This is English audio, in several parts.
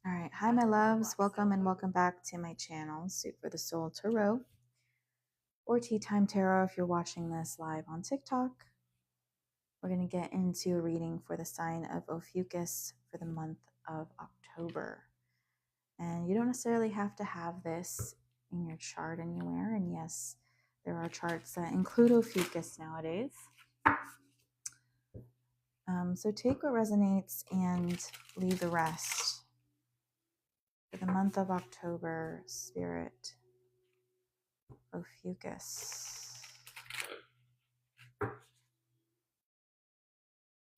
All right. Hi, my loves. Welcome and welcome back to my channel, Suit for the Soul Tarot, or Tea Time Tarot if you're watching this live on TikTok. We're going to get into a reading for the sign of Ophiuchus for the month of October. And you don't necessarily have to have this in your chart anywhere. And yes, there are charts that include Ophiuchus nowadays. So take what resonates and leave the rest. For the month of October, Spirit, Ophiuchus.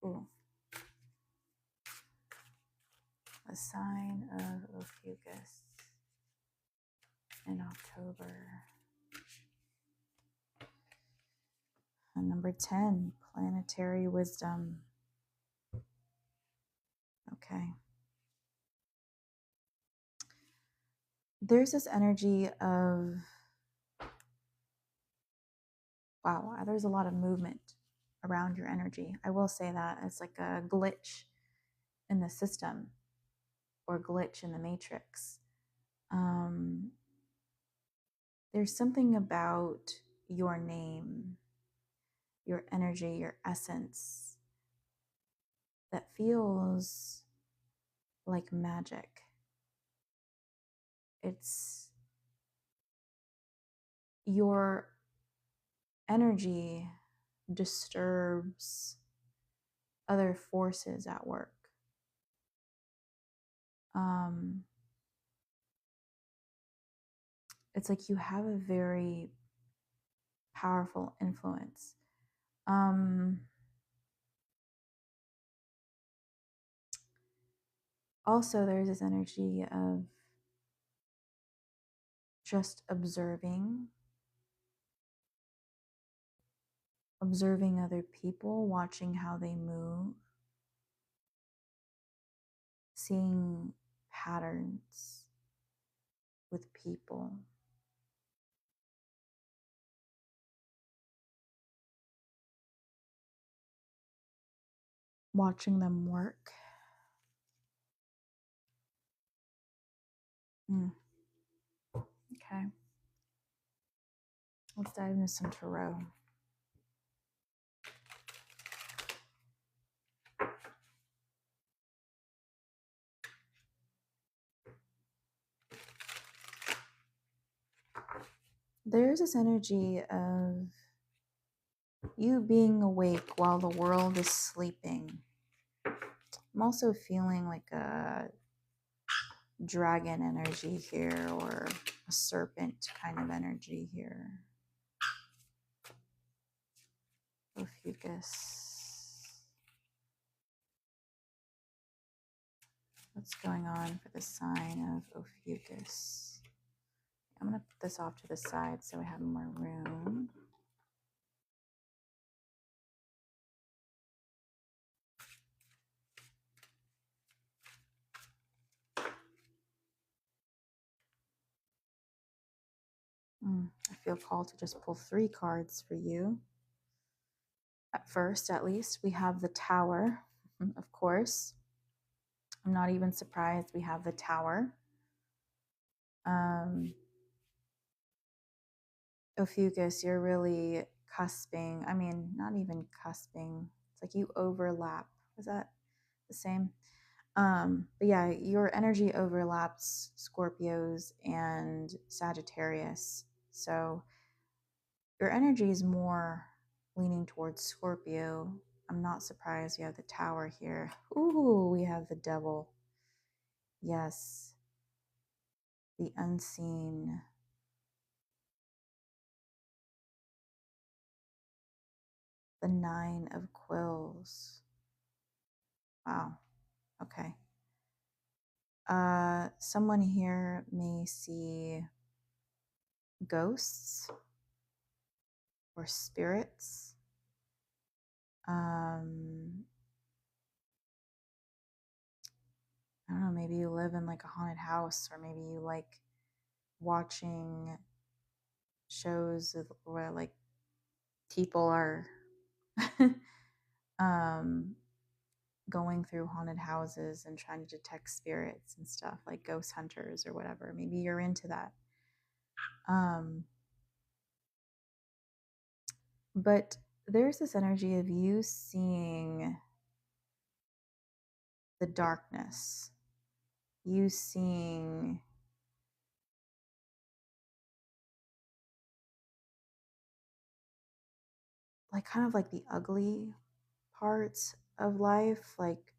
Ooh. The sign of Ophiuchus in October. And number 10, planetary wisdom. Okay. There's this energy of, wow, there's a lot of movement around your energy. I will say that it's like a glitch in the system or glitch in the matrix. There's something about your name, your energy, your essence that feels like magic. It's your energy disturbs other forces at work. It's like you have a very powerful influence. Also, there's this energy of just observing other people, watching how they move, seeing patterns with people. Watching them work. Okay. Let's dive into some tarot. There's this energy of you being awake while the world is sleeping. I'm also feeling like a dragon energy here, or a serpent kind of energy here. Ophiuchus. What's going on for the sign of Ophiuchus? I'm going to put this off to the side so I have more room. I feel called to just pull 3 cards for you. At first, at least, we have the Tower, of course. I'm not even surprised we have the Tower. Ophiuchus, you're really cusping. I mean, not even cusping. It's like you overlap. Is that the same? But yeah, your energy overlaps Scorpios and Sagittarius. So your energy is more leaning towards Scorpio. I'm not surprised you have the Tower here. Ooh, we have the Devil. Yes. The unseen. The 9 of Quills. Wow. Okay. Someone here may see ghosts or spirits. I don't know, maybe you live in like a haunted house, or maybe you like watching shows where like people are going through haunted houses and trying to detect spirits and stuff, like ghost hunters or whatever. Maybe you're into that. But there's this energy of you seeing the darkness, you seeing like kind of like the ugly parts of life, like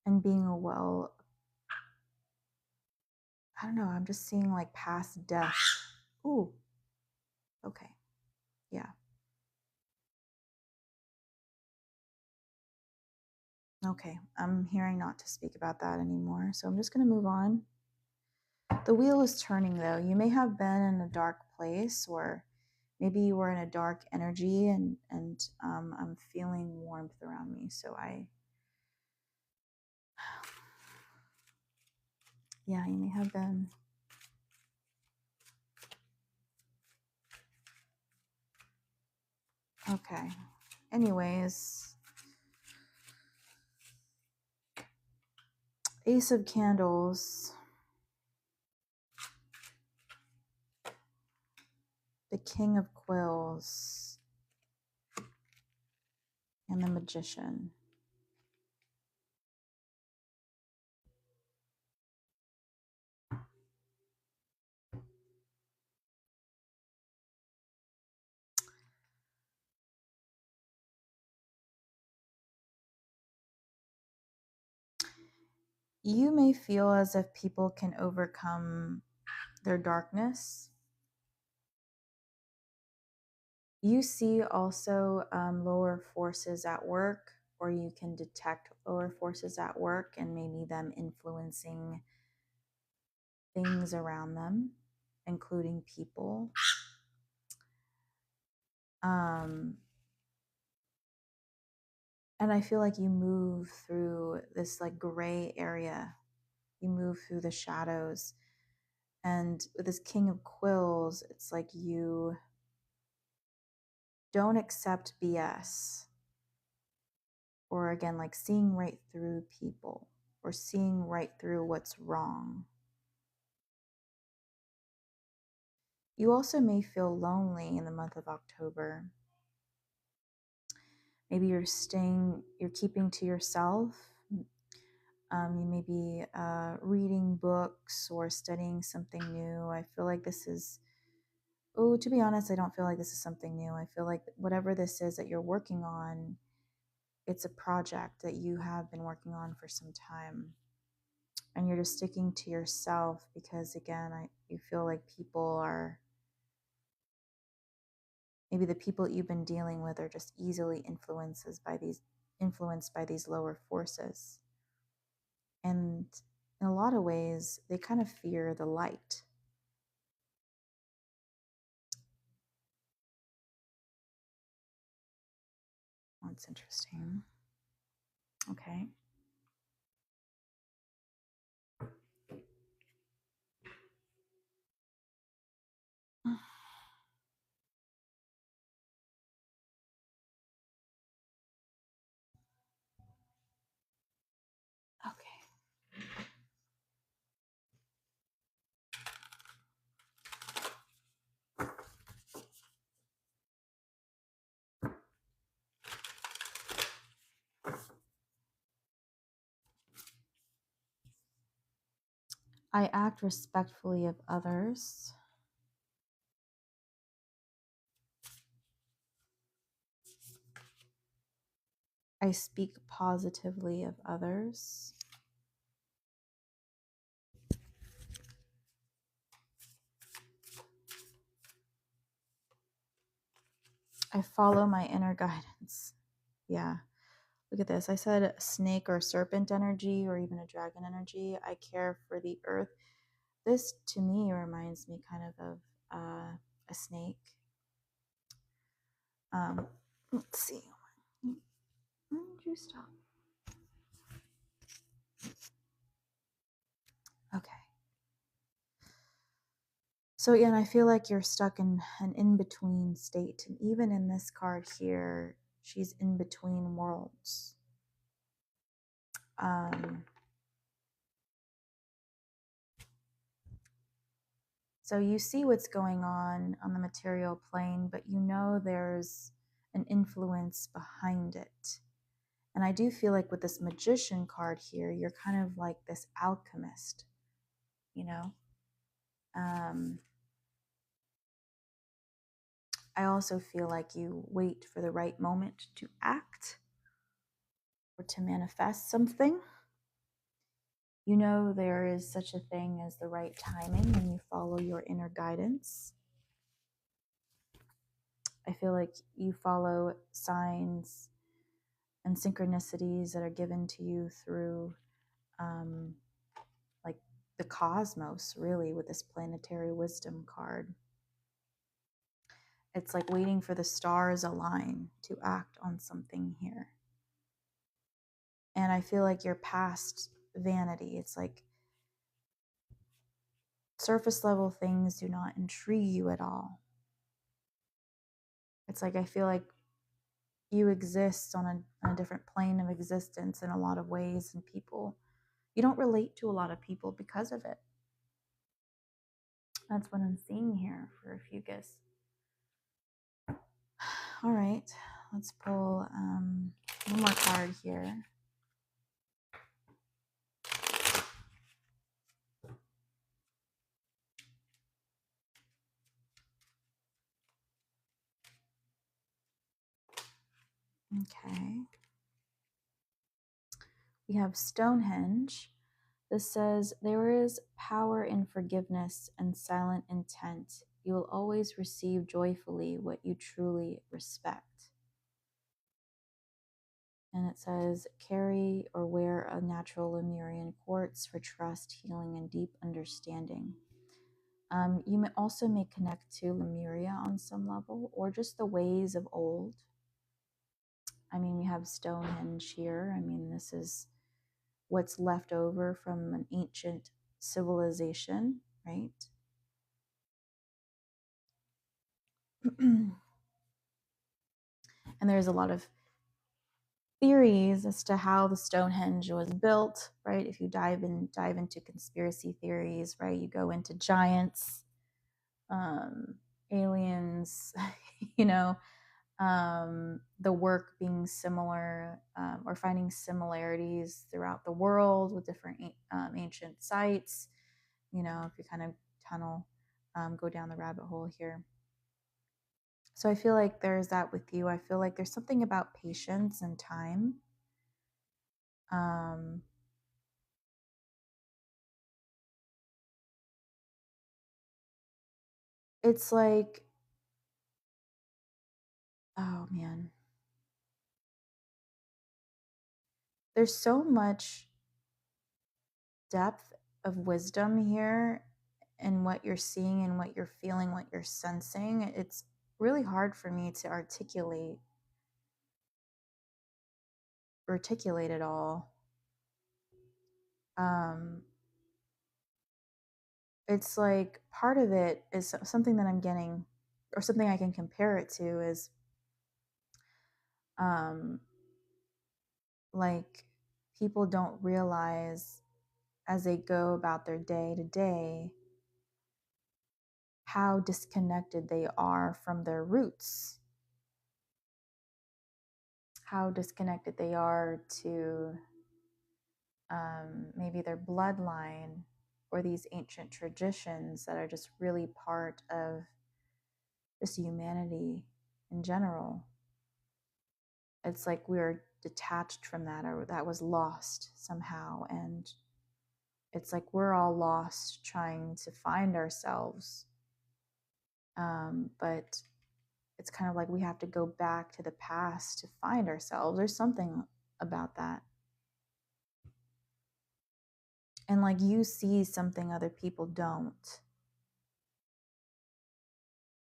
and being a well, I don't know, I'm just seeing like past death. Ooh, okay, yeah, okay, I'm hearing not to speak about that anymore, so I'm just going to move on. The wheel is turning though. You may have been in a dark place, or maybe you were in a dark energy, and I'm feeling warmth around me, so yeah, you may have been. Okay, anyways, Ace of Candles, the King of Quills, and the Magician. You may feel as if people can overcome their darkness. You see also lower forces at work, or you can detect lower forces at work and maybe them influencing things around them, including people. And I feel like you move through this like gray area. You move through the shadows. And with this King of Quills, it's like you don't accept BS. Or again, like seeing right through people, or seeing right through what's wrong. You also may feel lonely in the month of October. Maybe you're keeping to yourself. You may be reading books or studying something new. I feel like this is, to be honest, I don't feel like this is something new. I feel like whatever this is that you're working on, it's a project that you have been working on for some time. And you're just sticking to yourself because, again, you feel like maybe the people that you've been dealing with are just easily influenced by these lower forces. And in a lot of ways, they kind of fear the light. That's interesting. Okay. Okay. I act respectfully of others. I speak positively of others. I follow my inner guidance. Yeah. Look at this. I said snake or serpent energy, or even a dragon energy. I care for the earth. This to me reminds me kind of a snake. Let's see. When did you stop? Okay. So again, I feel like you're stuck in an in-between state. And even in this card here, she's in between worlds. So you see what's going on the material plane, but you know there's an influence behind it. And I do feel like with this magician card here, you're kind of like this alchemist, you know? I also feel like you wait for the right moment to act or to manifest something. You know there is such a thing as the right timing when you follow your inner guidance. I feel like you follow signs and synchronicities that are given to you through like the cosmos, really, with this planetary wisdom card. It's like waiting for the stars align to act on something here. And I feel like you're past vanity. It's like surface level things do not intrigue you at all. It's like I feel like you exist on a different plane of existence in a lot of ways, and people, you don't relate to a lot of people because of it. That's what I'm seeing here for Ophiuchus. All right, let's pull one more card here. Okay. We have Stonehenge. This says, there is power in forgiveness and silent intent. You will always receive joyfully what you truly respect. And it says, carry or wear a natural Lemurian quartz for trust, healing, and deep understanding. You may also connect to Lemuria on some level, or just the ways of old. I mean, we have Stonehenge here. I mean, this is what's left over from an ancient civilization, right? And there's a lot of theories as to how the Stonehenge was built, right? If you dive into conspiracy theories, right? You go into giants, aliens, you know, the work being similar, or finding similarities throughout the world with different ancient sites. You know, if you kind of tunnel, go down the rabbit hole here. So I feel like there's that with you. I feel like there's something about patience and time. It's like, oh man, there's so much depth of wisdom here in what you're seeing and what you're feeling, what you're sensing. It's really hard for me to articulate it all. It's like part of it is something that I'm getting, or something I can compare it to is like people don't realize as they go about their day to day how disconnected they are from their roots, how disconnected they are to maybe their bloodline or these ancient traditions that are just really part of just humanity in general. It's like we're detached from that, or that was lost somehow. And it's like we're all lost trying to find ourselves. But it's kind of like we have to go back to the past to find ourselves. There's something about that. And like you see something other people don't,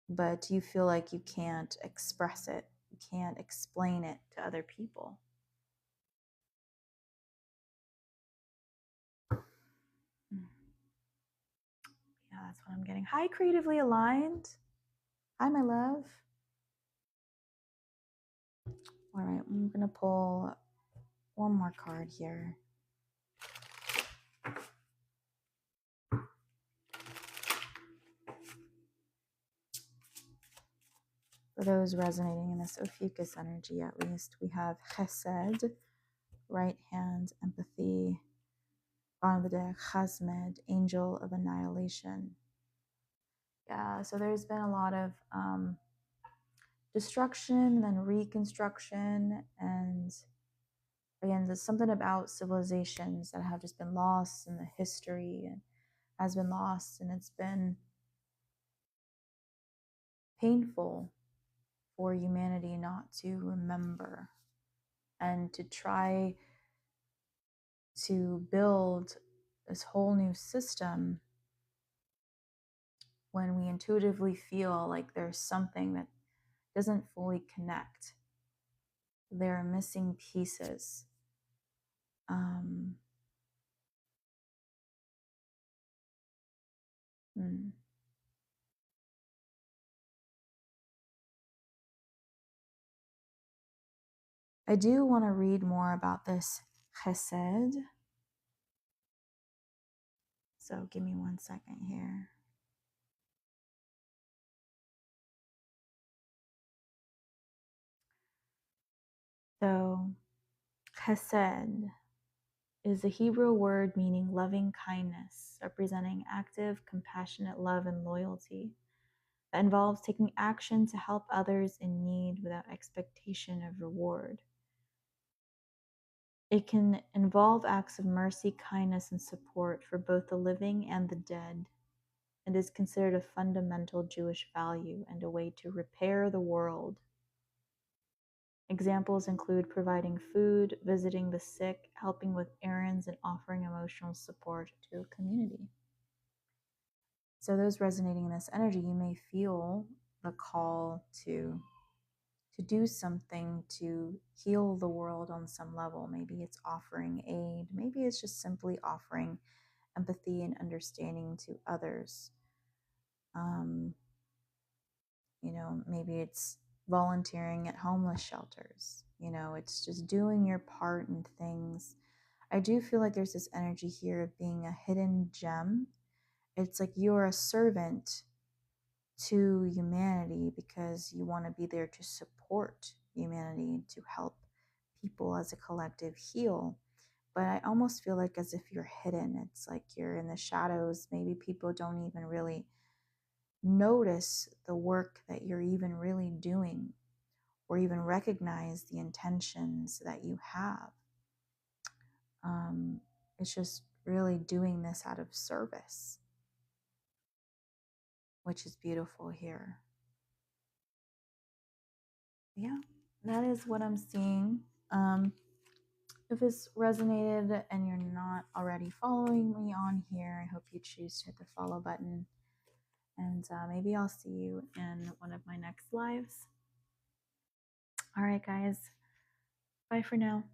but you feel like you can't express it. You can't explain it to other people. Yeah, That's what I'm getting. Hi, creatively aligned. Hi, my love. All right, I'm going to pull one more card here. For those resonating in this Ophiuchus energy, at least, we have Chesed, right hand, empathy. Bottom of the deck, Chasmed, angel of annihilation. Yeah, so there's been a lot of destruction and then reconstruction, and again, there's something about civilizations that have just been lost in the history and has been lost, and it's been painful for humanity not to remember and to try to build this whole new system when we intuitively feel like there's something that doesn't fully connect. There are missing pieces. Hmm. I do want to read more about this chesed. So give me 1 second here. So chesed is a Hebrew word meaning loving kindness, representing active, compassionate love and loyalty that involves taking action to help others in need without expectation of reward. It can involve acts of mercy, kindness, and support for both the living and the dead, and is considered a fundamental Jewish value and a way to repair the world. Examples include providing food, visiting the sick, helping with errands, and offering emotional support to a community. So those resonating in this energy, you may feel the call to do something to heal the world on some level. Maybe it's offering aid. Maybe it's just simply offering empathy and understanding to others. Maybe it's volunteering at homeless shelters. It's just doing your part in things. I do feel like there's this energy here of being a hidden gem. It's like you're a servant to humanity because you want to be there to support humanity, to help people as a collective heal. But I almost feel like as if you're hidden. It's like you're in the shadows. Maybe people don't even really notice the work that you're even really doing, or even recognize the intentions that you have. It's just really doing this out of service, which is beautiful here. Yeah, that is what I'm seeing. If this resonated and you're not already following me on here, I hope you choose to hit the follow button. And maybe I'll see you in one of my next lives. All right, guys. Bye for now.